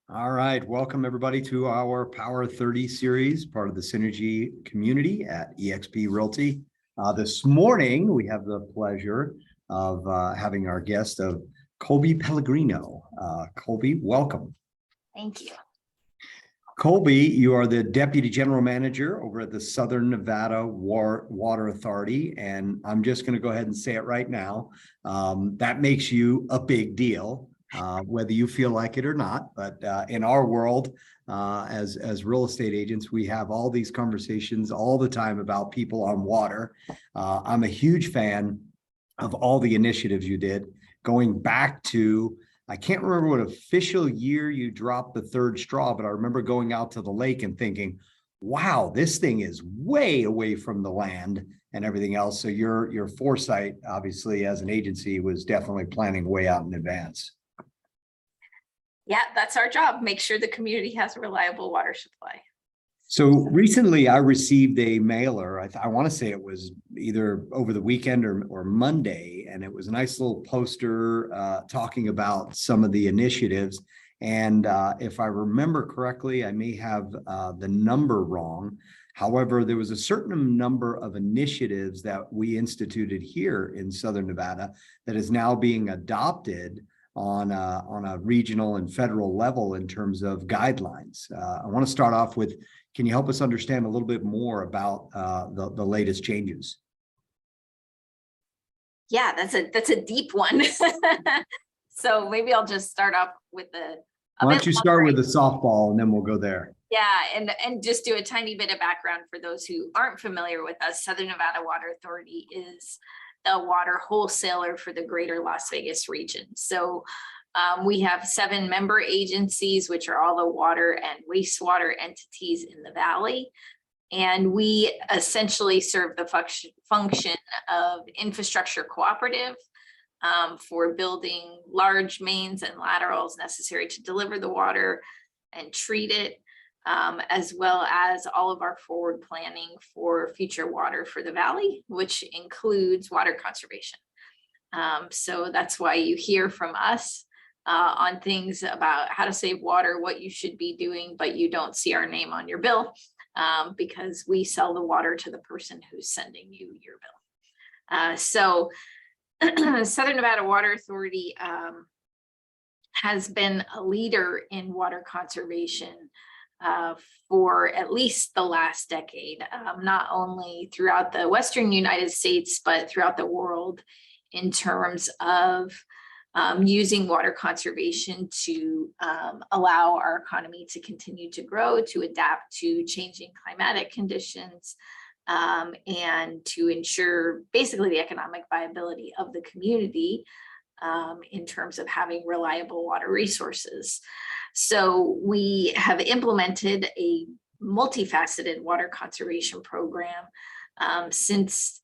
All right, welcome everybody to our Power 30 series, part of the Synergy community at eXp Realty. This morning, we have the pleasure of having our guest of Colby Pellegrino. Colby, welcome. Thank you. Colby, you are the Deputy General Manager over at the Southern Nevada Water Authority, and I'm just going to go ahead and say it right now. That makes you a big deal. Whether you feel like it or not, but in our world, as real estate agents, we have all these conversations all the time about people on water. I'm a huge fan of all the initiatives you did, going back to, I can't remember what official year you dropped the third straw, but I remember going out to the lake and thinking, wow, this thing is way away from the land and everything else. So your foresight, obviously, as an agency, was definitely planning way out in advance. Yeah, that's our job. Make sure the community has a reliable water supply. So recently I received a mailer. I want to say it was either over the weekend or Monday, and it was a nice little poster talking about some of the initiatives. And if I remember correctly, I may have the number wrong. However, there was a certain number of initiatives that we instituted here in Southern Nevada that is now being adopted on a regional and federal level in terms of guidelines. I want to start off with, can you help us understand a little bit more about the latest changes? Yeah, that's a deep one. So maybe I'll just start off with Why don't you start with the softball and then we'll go there. Yeah, and just do a tiny bit of background for those who aren't familiar with us. Southern Nevada Water Authority is the water wholesaler for the greater Las Vegas region. So we have 7 member agencies, which are all the water and wastewater entities in the valley. And we essentially serve the function of infrastructure cooperative for building large mains and laterals necessary to deliver the water and treat it, as well as all of our forward planning for future water for the valley, which includes water conservation. So that's why you hear from us on things about how to save water, what you should be doing, but you don't see our name on your bill because we sell the water to the person who's sending you your bill. So Southern Nevada Water Authority has been a leader in water conservation for at least the last decade, not only throughout the Western United States, but throughout the world in terms of using water conservation to allow our economy to continue to grow, to adapt to changing climatic conditions, and to ensure basically the economic viability of the community in terms of having reliable water resources. So we have implemented a multifaceted water conservation program since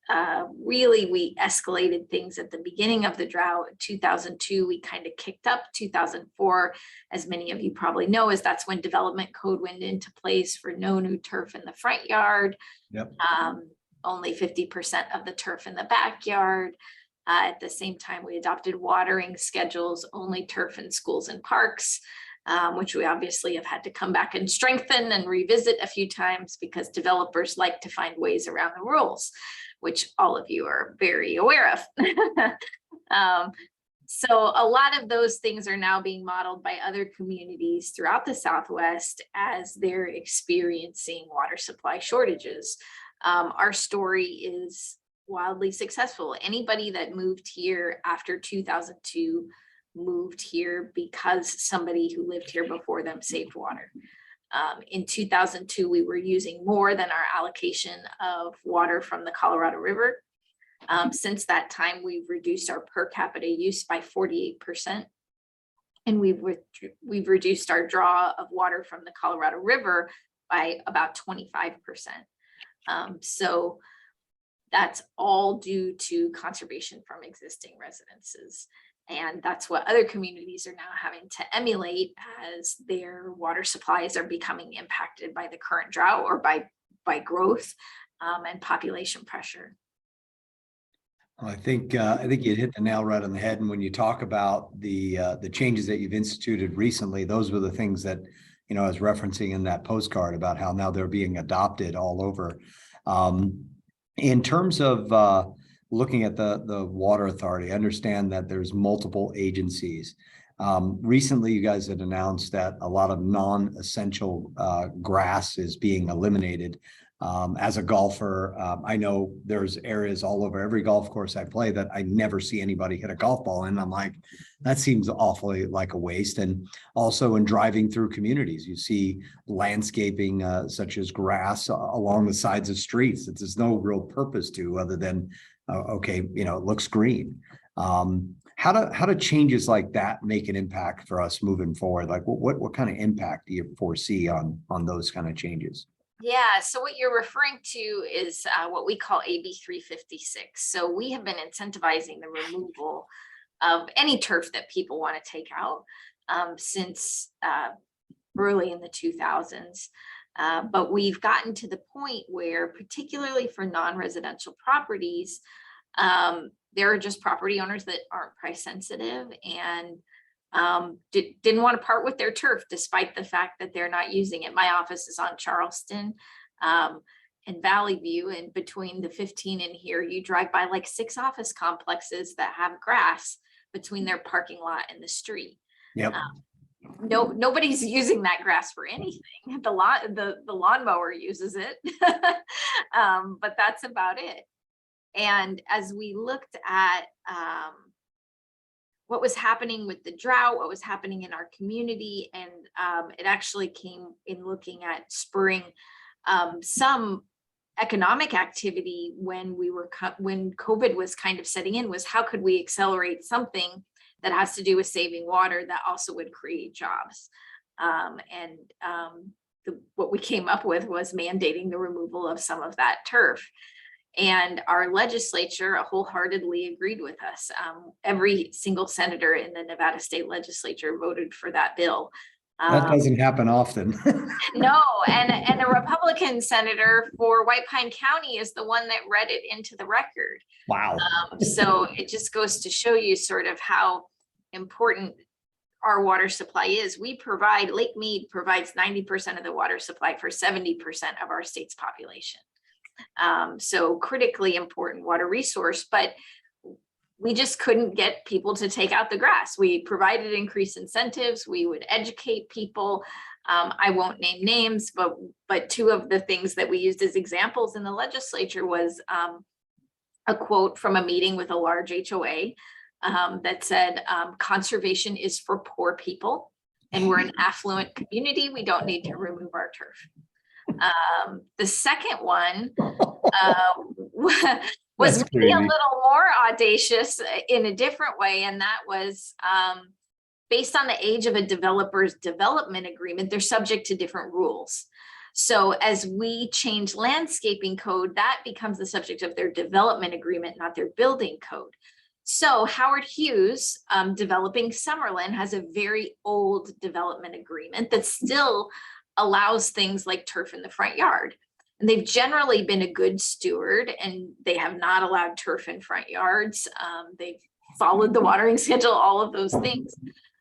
really we escalated things at the beginning of the drought. 2002, we kind of kicked up. 2004, as many of you probably know, is that's when development code went into place for no new turf in the front yard. Yep. Only 50% of the turf in the backyard. At the same time, we adopted watering schedules, only turf in schools and parks, which we obviously have had to come back and strengthen and revisit a few times because developers like to find ways around the rules, which all of you are very aware of. So a lot of those things are now being modeled by other communities throughout the Southwest as they're experiencing water supply shortages. Our story is wildly successful. Anybody that moved here after 2002 moved here because somebody who lived here before them saved water. In 2002, we were using more than our allocation of water from the Colorado River. Since that time, we've reduced our per capita use by 48%. And we've reduced our draw of water from the Colorado River by about 25%. So that's all due to conservation from existing residences. And that's what other communities are now having to emulate as their water supplies are becoming impacted by the current drought or by growth and population pressure. I think you hit the nail right on the head. And when you talk about the changes that you've instituted recently, those were the things that, I was referencing in that postcard about how now they're being adopted all over. Um, in terms of looking at the water authority, I understand that there's multiple agencies. Recently, you guys had announced that a lot of non-essential grass is being eliminated. As a golfer, I know there's areas all over every golf course I play that I never see anybody hit a golf ball in. I'm like, that seems awfully like a waste. And also in driving through communities, you see landscaping such as grass along the sides of streets that there's no real purpose to other than, okay, it looks green. How do changes like that make an impact for us moving forward? Like what kind of impact do you foresee on those kind of changes? Yeah, so what you're referring to is what we call AB 356. So we have been incentivizing the removal of any turf that people want to take out since early in the 2000s. But we've gotten to the point where, particularly for non-residential properties, there are just property owners that aren't price sensitive and didn't want to part with their turf despite the fact that they're not using it. My office is on Charleston and Valley View, and between the 15 and here, you drive by like 6 office complexes that have grass between their parking lot and the street. Yep. Nobody's using that grass for anything. The lawnmower uses it, but that's about it. And as we looked at what was happening with the drought, what was happening in our community. And it actually came in looking at spurring some economic activity when when COVID was kind of setting in, was how could we accelerate something that has to do with saving water that also would create jobs. What we came up with was mandating the removal of some of that turf. And our legislature wholeheartedly agreed with us. Every single senator in the Nevada state legislature voted for that bill. That doesn't happen often. No, and a Republican senator for White Pine County is the one that read it into the record. Wow. So it just goes to show you sort of how important our water supply is. Lake Mead provides 90% of the water supply for 70% of our state's population. So critically important water resource, but we just couldn't get people to take out the grass. We provided increased incentives. We would educate people. I won't name names, but 2 of the things that we used as examples in the legislature was a quote from a meeting with a large HOA that said, conservation is for poor people, and we're an affluent community. We don't need to remove our turf. The second one was maybe a little more audacious in a different way, and that was based on the age of a developer's development agreement, they're subject to different rules. So as we change landscaping code, that becomes the subject of their development agreement, not their building code. So Howard Hughes, developing Summerlin, has a very old development agreement that still allows things like turf in the front yard. And they've generally been a good steward, and they have not allowed turf in front yards. They've followed the watering schedule, all of those things.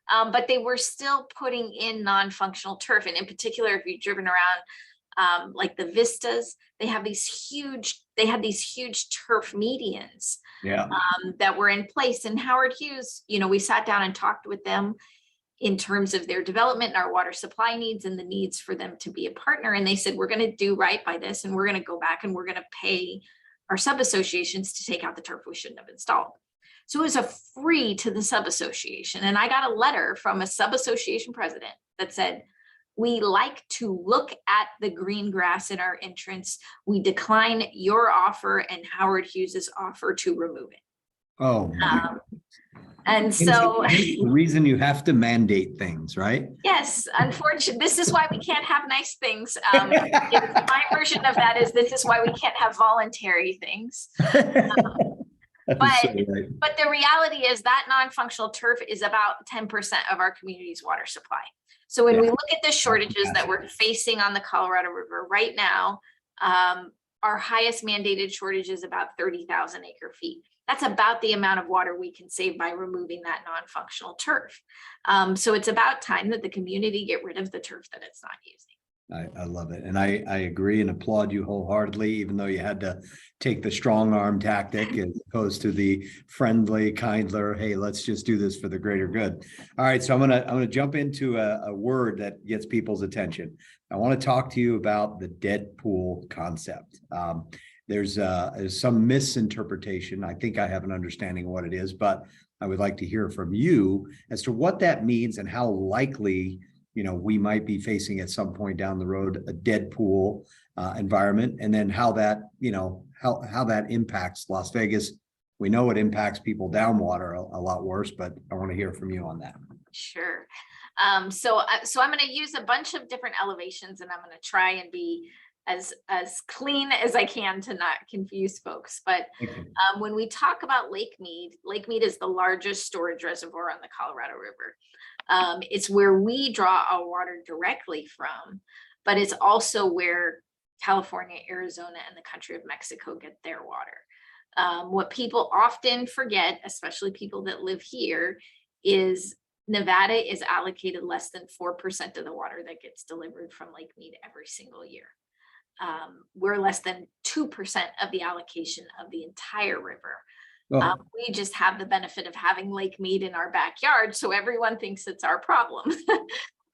But they were still putting in non-functional turf. And in particular, if you've driven around like the vistas, they had these huge turf medians that were in place. And Howard Hughes, we sat down and talked with them in terms of their development and our water supply needs and the needs for them to be a partner. And they said, we're going to do right by this, and we're going to go back and we're going to pay our sub-associations to take out the turf we shouldn't have installed. So it was a free to the sub-association. And I got a letter from a sub-association president that said, we like to look at the green grass in our entrance. We decline your offer and Howard Hughes's offer to remove it. Oh, and so the reason you have to mandate things, right? Yes, unfortunately, this is why we can't have nice things. My version of that is, this is why we can't have voluntary things. But the reality is that non-functional turf is about 10% of our community's water supply. So when we look at the shortages that we're facing on the Colorado River right now, our highest mandated shortage is about 30,000 acre feet. That's about the amount of water we can save by removing that non-functional turf. So it's about time that the community get rid of the turf that it's not using. I love it. And I agree and applaud you wholeheartedly, even though you had to take the strong arm tactic as opposed to the friendly, kindler, hey, let's just do this for the greater good. All right. So I'm gonna jump into a word that gets people's attention. I want to talk to you about the dead pool concept. There's some misinterpretation. I think I have an understanding of what it is, but I would like to hear from you as to what that means and how likely we might be facing at some point down the road a dead pool environment, and then how that how that impacts Las Vegas. We know it impacts people downwater a lot worse, but I want to hear from you on that. Sure. So I'm going to use a bunch of different elevations, and I'm going to try and be as clean as I can to not confuse folks. But when we talk about Lake Mead is the largest storage reservoir on the Colorado River. It's where we draw our water directly from, but it's also where California, Arizona, and the country of Mexico get their water. What people often forget, especially people that live here, is Nevada is allocated less than 4% of the water that gets delivered from Lake Mead every single year. We're less than 2% of the allocation of the entire river. We just have the benefit of having Lake Mead in our backyard, so everyone thinks it's our problem.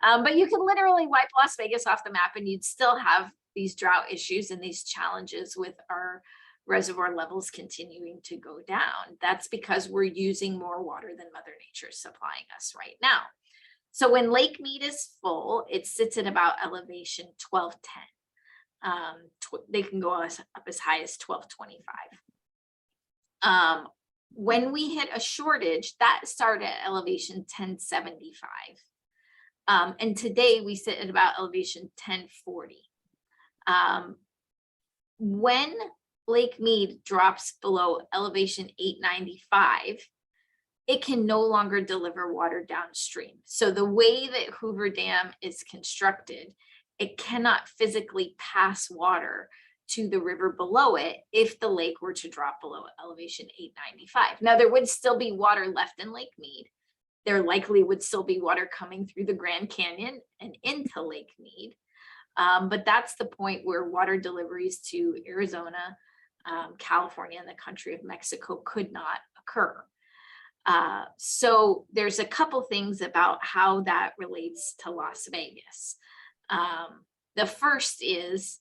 But you can literally wipe Las Vegas off the map and you'd still have these drought issues and these challenges with our reservoir levels continuing to go down. That's because we're using more water than Mother Nature is supplying us right now. So when Lake Mead is full, it sits at about elevation 1210. They can go up as high as 1225. When we hit a shortage, that started at elevation 1075. And today we sit at about elevation 1040. When Lake Mead drops below elevation 895, it can no longer deliver water downstream. So the way that Hoover Dam is constructed, it cannot physically pass water to the river below it if the lake were to drop below elevation 895. Now, there would still be water left in Lake Mead. There likely would still be water coming through the Grand Canyon and into Lake Mead. But that's the point where water deliveries to Arizona, California, and the country of Mexico could not occur. So there's a couple things about how that relates to Las Vegas. The first is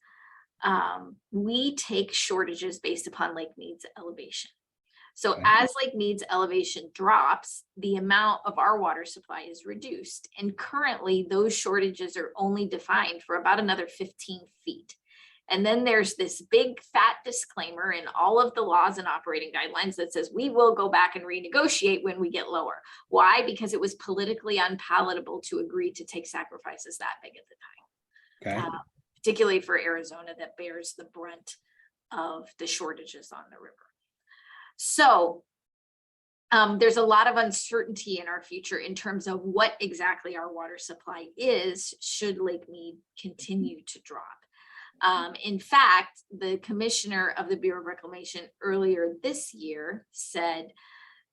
we take shortages based upon Lake Mead's elevation. So as Lake Mead's elevation drops, the amount of our water supply is reduced. And currently those shortages are only defined for about another 15 feet. And then there's this big fat disclaimer in all of the laws and operating guidelines that says we will go back and renegotiate when we get lower. Why? Because it was politically unpalatable to agree to take sacrifices that big at the time. Particularly for Arizona that bears the brunt of the shortages on the river. So there's a lot of uncertainty in our future in terms of what exactly our water supply is should Lake Mead continue to drop. In fact, the commissioner of the Bureau of Reclamation earlier this year said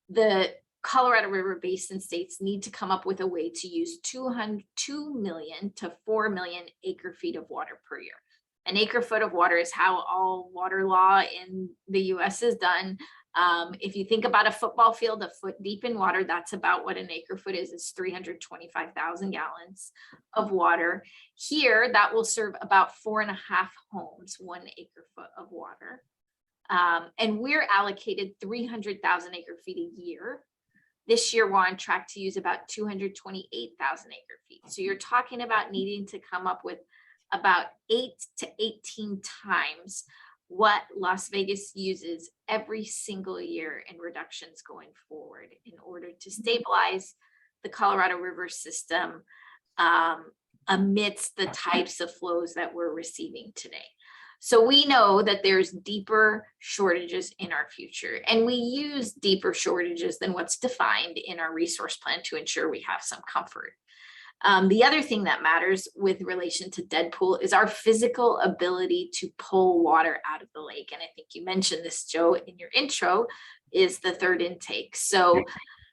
the Colorado River Basin states need to come up with a way to use 2 million to 4 million acre feet of water per year. An acre foot of water is how all water law in the US is done. If you think about a football field a foot deep in water, that's about what an acre foot is. It's 325,000 gallons of water. Here, that will serve about 4.5 homes, 1 acre foot of water. And we're allocated 300,000 acre feet a year. This year, we're on track to use about 228,000 acre feet. So you're talking about needing to come up with about 8 to 18 times what Las Vegas uses every single year in reductions going forward in order to stabilize the Colorado River system amidst the types of flows that we're receiving today. So we know that there's deeper shortages in our future, and we use deeper shortages than what's defined in our resource plan to ensure we have some comfort. The other thing that matters with relation to dead pool is our physical ability to pull water out of the lake. And I think you mentioned this, Joe, in your intro, is the third intake. So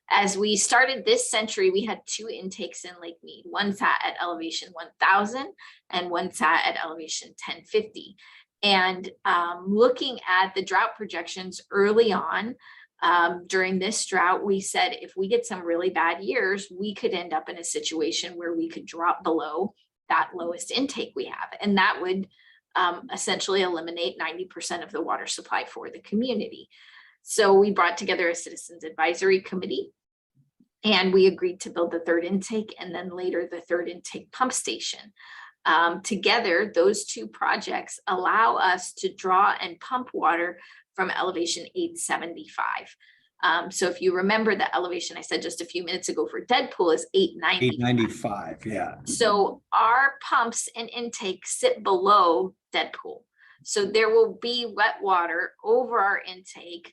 as we started this century, we had 2 intakes in Lake Mead. One sat at elevation 1000 and one sat at elevation 1050. And looking at the drought projections early on, during this drought, we said if we get some really bad years, we could end up in a situation where we could drop below that lowest intake we have. And that would essentially eliminate 90% of the water supply for the community. So we brought together a citizens advisory committee, and we agreed to build the third intake and then later the third intake pump station. Together, those 2 projects allow us to draw and pump water from elevation 875. So if you remember the elevation I said just a few minutes ago for Deadpool is 895. Yeah. So our pumps and intake sit below Deadpool. So there will be wet water over our intake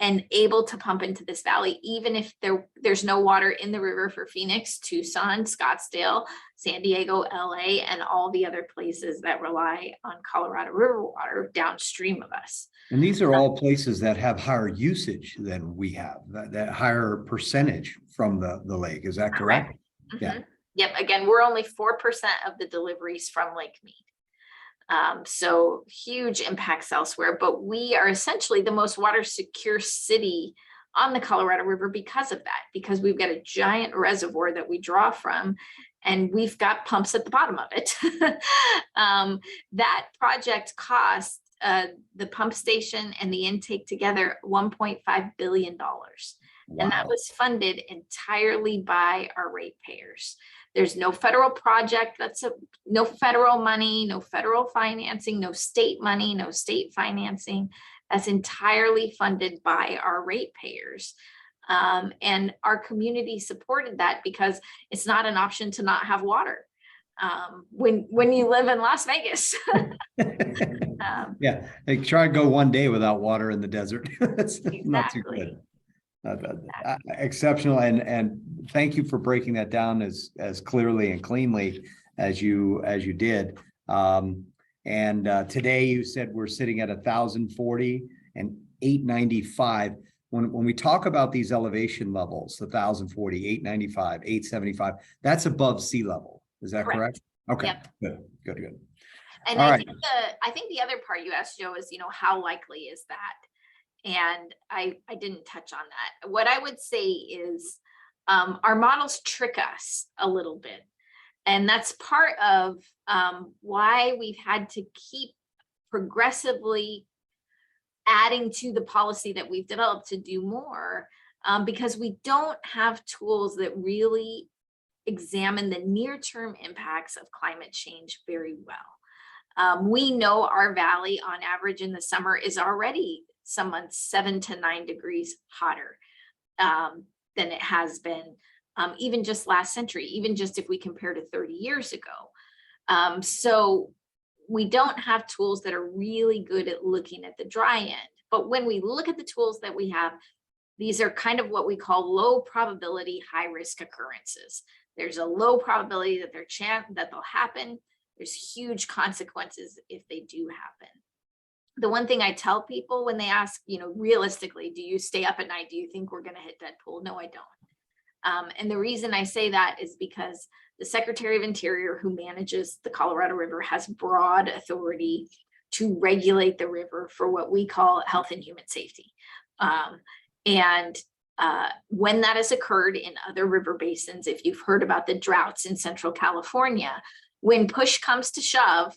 and able to pump into this valley, even if there's no water in the river for Phoenix, Tucson, Scottsdale, San Diego, LA, and all the other places that rely on Colorado River water downstream of us. And these are all places that have higher usage than we have, that higher percentage from the lake. Is that correct? Yeah. Yep. Again, we're only 4% of the deliveries from Lake Mead. So huge impacts elsewhere, but we are essentially the most water secure city on the Colorado River because of that, because we've got a giant reservoir that we draw from, and we've got pumps at the bottom of it. That project cost the pump station and the intake together $1.5 billion. Wow. And that was funded entirely by our ratepayers. There's no federal project, no federal money, no federal financing, no state money, no state financing. That's entirely funded by our ratepayers. And our community supported that because it's not an option to not have water when you live in Las Vegas. Yeah, they try to go one day without water in the desert. That's not too good. Exceptional, and thank you for breaking that down as clearly and cleanly as you did. Today you said we're sitting at 1,040 and 895. When we talk about these elevation levels, 1,040, 895, 875, that's above sea level. Is that correct? Okay, yep. Good. And I think the other part you asked, Joe, is, how likely is that? And I didn't touch on that. What I would say is our models trick us a little bit. And that's part of why we've had to keep progressively adding to the policy that we've developed to do more, because we don't have tools that really examine the near-term impacts of climate change very well. We know our valley on average in the summer is already some months 7 to 9 degrees hotter than it has been even just last century, even just if we compare to 30 years ago. So we don't have tools that are really good at looking at the dry end. But when we look at the tools that we have, these are kind of what we call low probability, high risk occurrences. There's a low probability that they'll happen. There's huge consequences if they do happen. The one thing I tell people when they ask, realistically, do you stay up at night? Do you think we're going to hit Deadpool? No, I don't. And the reason I say that is because the Secretary of Interior, who manages the Colorado River, has broad authority to regulate the river for what we call health and human safety. When that has occurred in other river basins, if you've heard about the droughts in Central California, when push comes to shove,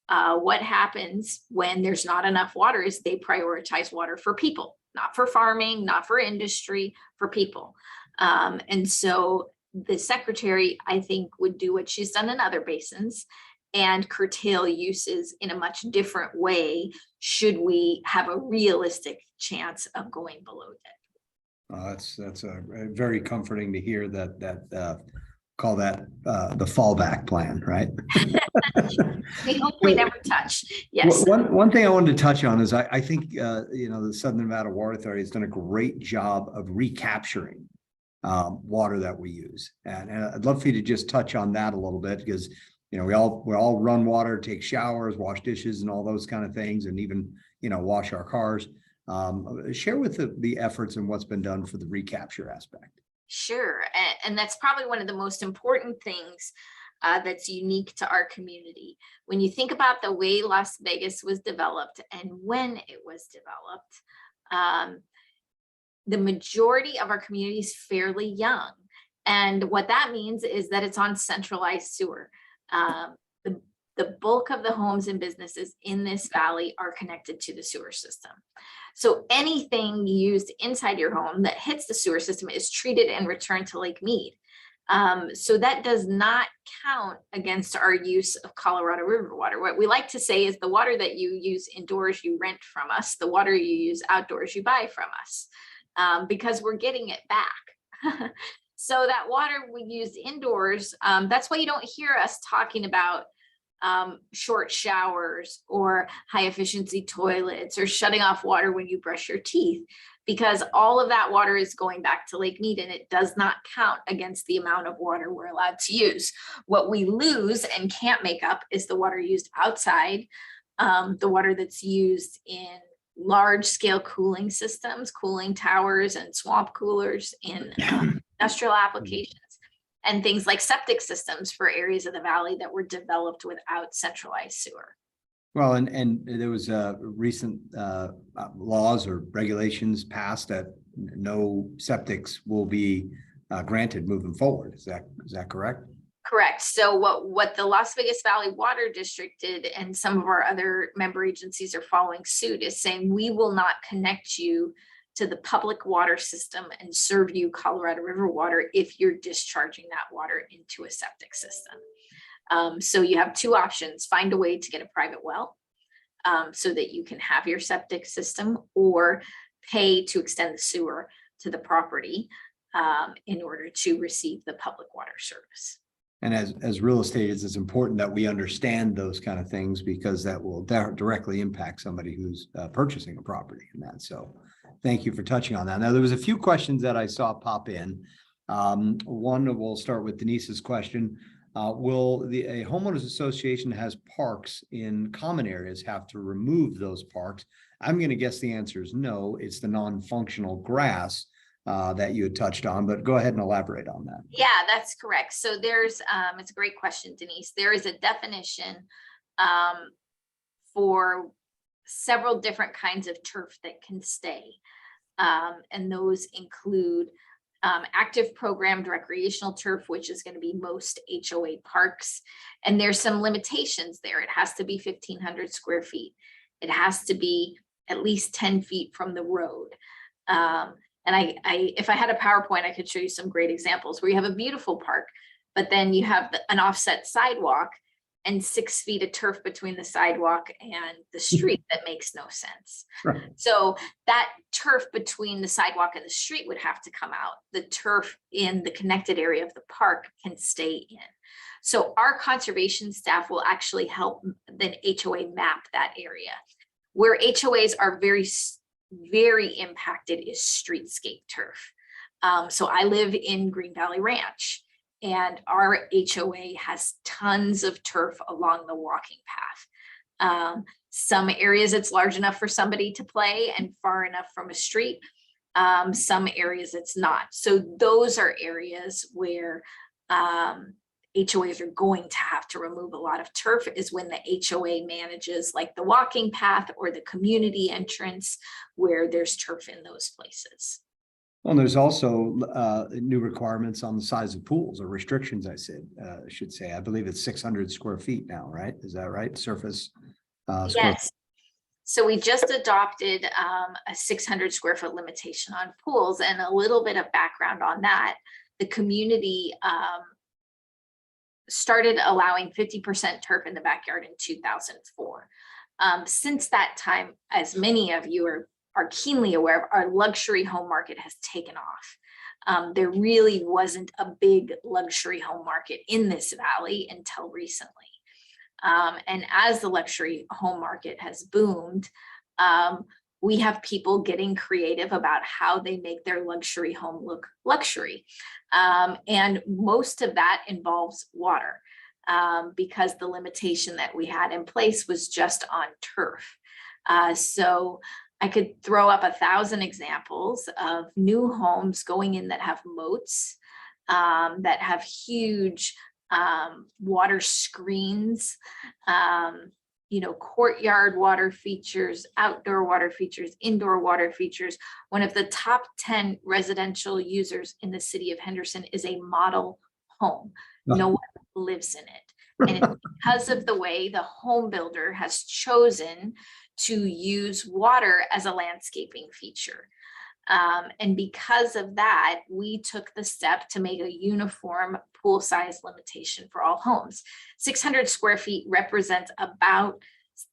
what happens when there's not enough water is they prioritize water for people, not for farming, not for industry, for people. And so the secretary, I think, would do what she's done in other basins and curtail uses in a much different way should we have a realistic chance of going below that. That's a very comforting to hear that call that the fallback plan, right? We hope we never touch. Yes. One thing I wanted to touch on is I think the Southern Nevada Water Authority has done a great job of recapturing water that we use, and I'd love for you to just touch on that a little bit, because we all run water, take showers, wash dishes, and all those kind of things, and even wash our cars. Share with the efforts and what's been done for the recapture aspect. Sure. And that's probably one of the most important things that's unique to our community. When you think about the way Las Vegas was developed and when it was developed, the majority of our community is fairly young. And what that means is that it's on centralized sewer. The bulk of the homes and businesses in this valley are connected to the sewer system. So anything used inside your home that hits the sewer system is treated and returned to Lake Mead. So that does not count against our use of Colorado River water. What we like to say is the water that you use indoors, you rent from us. The water you use outdoors, you buy from us, because we're getting it back. So that water we use indoors, that's why you don't hear us talking about short showers or high efficiency toilets or shutting off water when you brush your teeth, because all of that water is going back to Lake Mead and it does not count against the amount of water we're allowed to use. What we lose and can't make up is the water used outside, the water that's used in large scale cooling systems, cooling towers and swamp coolers in industrial applications, and things like septic systems for areas of the valley that were developed without centralized sewer. Well, and there was recent laws or regulations passed that no septics will be granted moving forward. Is that correct? Correct. So what the Las Vegas Valley Water District did, and some of our other member agencies are following suit, is saying we will not connect you to the public water system and serve you Colorado River water if you're discharging that water into a septic system. So you have two options: find a way to get a private well so that you can have your septic system, or pay to extend the sewer to the property in order to receive the public water service. And as real estate, it's important that we understand those kind of things, because that will directly impact somebody who's purchasing a property in that. So thank you for touching on that. Now, there was a few questions that I saw pop in. One, we'll start with Denise's question. Will a homeowners association that has parks in common areas have to remove those parks? I'm going to guess the answer is no. It's the non-functional grass that you had touched on, but go ahead and elaborate on that. Yeah, that's correct. So there's, it's a great question, Denise. There is a definition for several different kinds of turf that can stay. And those include active programmed recreational turf, which is going to be most HOA parks. And there's some limitations there. It has to be 1,500 square feet. It has to be at least 10 feet from the road. And if I had a PowerPoint, I could show you some great examples where you have a beautiful park, but then you have an offset sidewalk and 6 feet of turf between the sidewalk and the street. That makes no sense. Right. So that turf between the sidewalk and the street would have to come out. The turf in the connected area of the park can stay in. So our conservation staff will actually help the HOA map that area. Where HOAs are very impacted is streetscape turf. So I live in Green Valley Ranch, and our HOA has tons of turf along the walking path. Some areas it's large enough for somebody to play and far enough from a street. Some areas it's not. So those are areas where HOAs are going to have to remove a lot of turf, is when the HOA manages like the walking path or the community entrance where there's turf in those places. Well, there's also new requirements on the size of pools, or restrictions, I should say. I believe it's 600 square feet now, right? Is that right? Surface. Yes. So we just adopted a 600 square foot limitation on pools, and a little bit of background on that. The community started allowing 50% turf in the backyard in 2004. Since that time, as many of you are keenly aware of, our luxury home market has taken off. There really wasn't a big luxury home market in this valley until recently. And as the luxury home market has boomed, we have people getting creative about how they make their luxury home look luxury. And most of that involves water, because the limitation that we had in place was just on turf. So I could throw up 1,000 examples of new homes going in that have moats, that have huge water screens, courtyard water features, outdoor water features, indoor water features. One of the top 10 residential users in the city of Henderson is a model home. No one lives in it. And it's because of the way the home builder has chosen to use water as a landscaping feature. And because of that, we took the step to make a uniform pool size limitation for all homes. 600 square feet represents about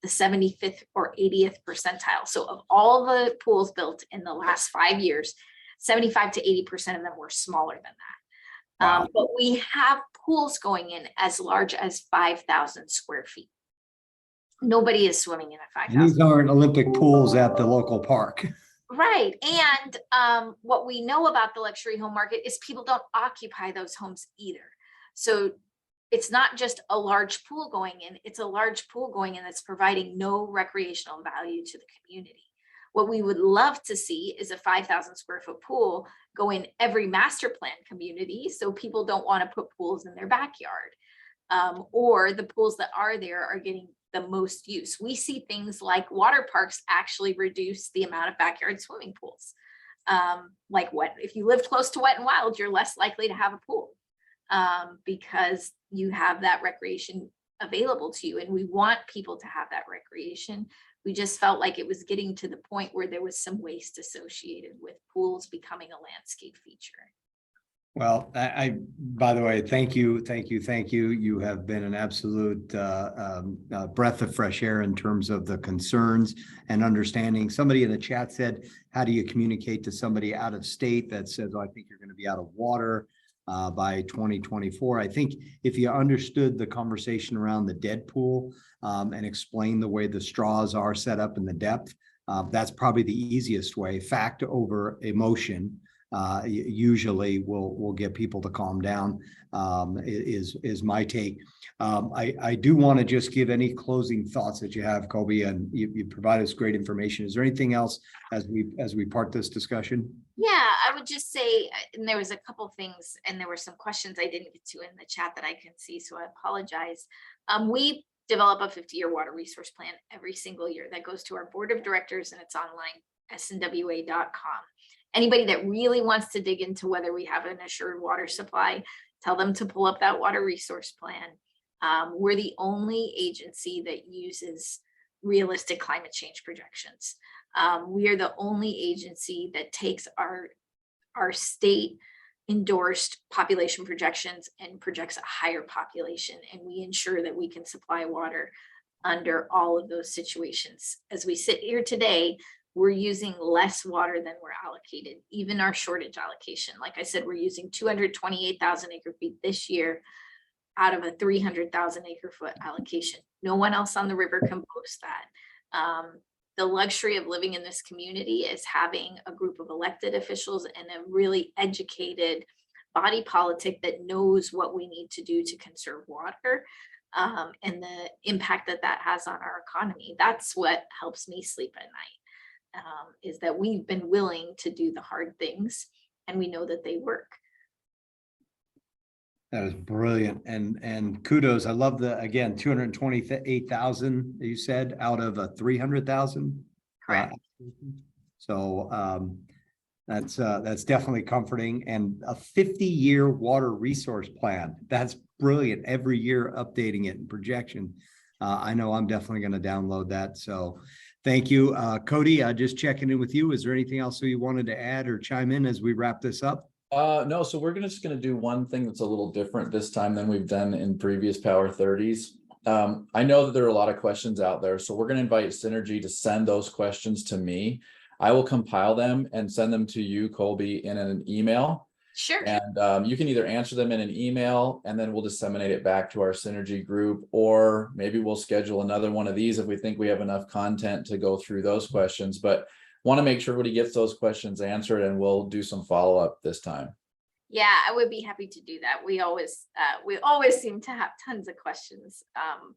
the 75th or 80th percentile. So of all the pools built in the last 5 years, 75 to 80% of them were smaller than that. Wow. But we have pools going in as large as 5,000 square feet. Nobody is swimming in a 5,000. These aren't Olympic pools at the local park. Right. And what we know about the luxury home market is people don't occupy those homes either. So it's not just a large pool going in, it's a large pool going in that's providing no recreational value to the community. What we would love to see is a 5,000 square foot pool go in every master plan community, so people don't want to put pools in their backyard, or the pools that are there are getting the most use. We see things like water parks actually reduce the amount of backyard swimming pools. Like if you live close to Wet and Wild, you're less likely to have a pool because you have that recreation available to you. And we want people to have that recreation. We just felt like it was getting to the point where there was some waste associated with pools becoming a landscape feature. Well, by the way, thank you. You have been an absolute breath of fresh air in terms of the concerns and understanding. Somebody in the chat said, how do you communicate to somebody out of state that says, oh, I think you're going to be out of water by 2024? I think if you understood the conversation around the dead pool and explain the way the straws are set up in the depth, that's probably the easiest way. Fact over emotion. Usually will get people to calm down, is my take. I do want to just give any closing thoughts that you have, Colby, and you provide us great information. Is there anything else as we part this discussion? Yeah, I would just say, and there was a couple things, and there were some questions I didn't get to in the chat that I can see, so I apologize. We develop a 50-year water resource plan every single year that goes to our board of directors, and it's online, SNWA.com. Anybody that really wants to dig into whether we have an assured water supply, tell them to pull up that water resource plan. We're the only agency that uses realistic climate change projections. We are the only agency that takes our state endorsed population projections and projects a higher population, and we ensure that we can supply water under all of those situations. As we sit here today, we're using less water than we're allocated, even our shortage allocation. Like I said, we're using 228,000 acre feet this year out of a 300,000 acre foot allocation. No one else on the river can boast that. The luxury of living in this community is having a group of elected officials and a really educated body politic that knows what we need to do to conserve water, and the impact that that has on our economy. That's what helps me sleep at night. Is that we've been willing to do the hard things, and we know that they work. That is brilliant, and kudos. I love again 228,000 you said out of a 300,000. Correct. So that's definitely comforting, and a 50-year water resource plan. That's brilliant. Every year updating it and projection. I know I'm definitely going to download that. So thank you. Cody, just checking in with you. Is there anything else that you wanted to add or chime in as we wrap this up? No, so we're just going to do one thing that's a little different this time than we've done in previous Power 30s. I know that there are a lot of questions out there, so we're going to invite Synergy to send those questions to me. I will compile them and send them to you, Colby, in an email. Sure. And you can either answer them in an email, and then we'll disseminate it back to our Synergy group, or maybe we'll schedule another one of these if we think we have enough content to go through those questions. But want to make sure everybody gets those questions answered, and we'll do some follow-up this time. Yeah, I would be happy to do that. We always seem to have tons of questions,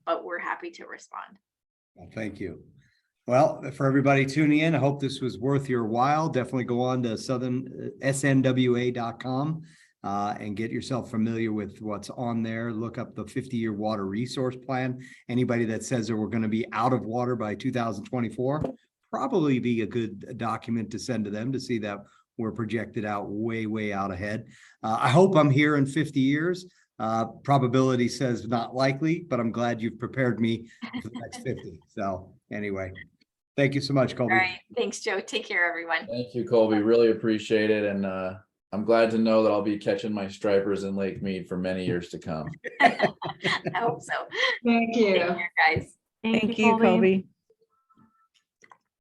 but we're happy to respond. Well, thank you. Well, for everybody tuning in, I hope this was worth your while. Definitely go on to SNWA.com and get yourself familiar with what's on there. Look up the 50-year water resource plan. Anybody that says that we're going to be out of water by 2024, probably be a good document to send to them to see that we're projected out way out ahead. I hope I'm here in 50 years. Probability says not likely, but I'm glad you've prepared me for the next 50. So anyway, thank you so much, Colby. All right. Thanks, Joe. Take care, everyone. Thank you, Colby. Really appreciate it. And I'm glad to know that I'll be catching my stripers in Lake Mead for many years to come. I hope so. Thank Take you. care, guys. Thank you, Colby.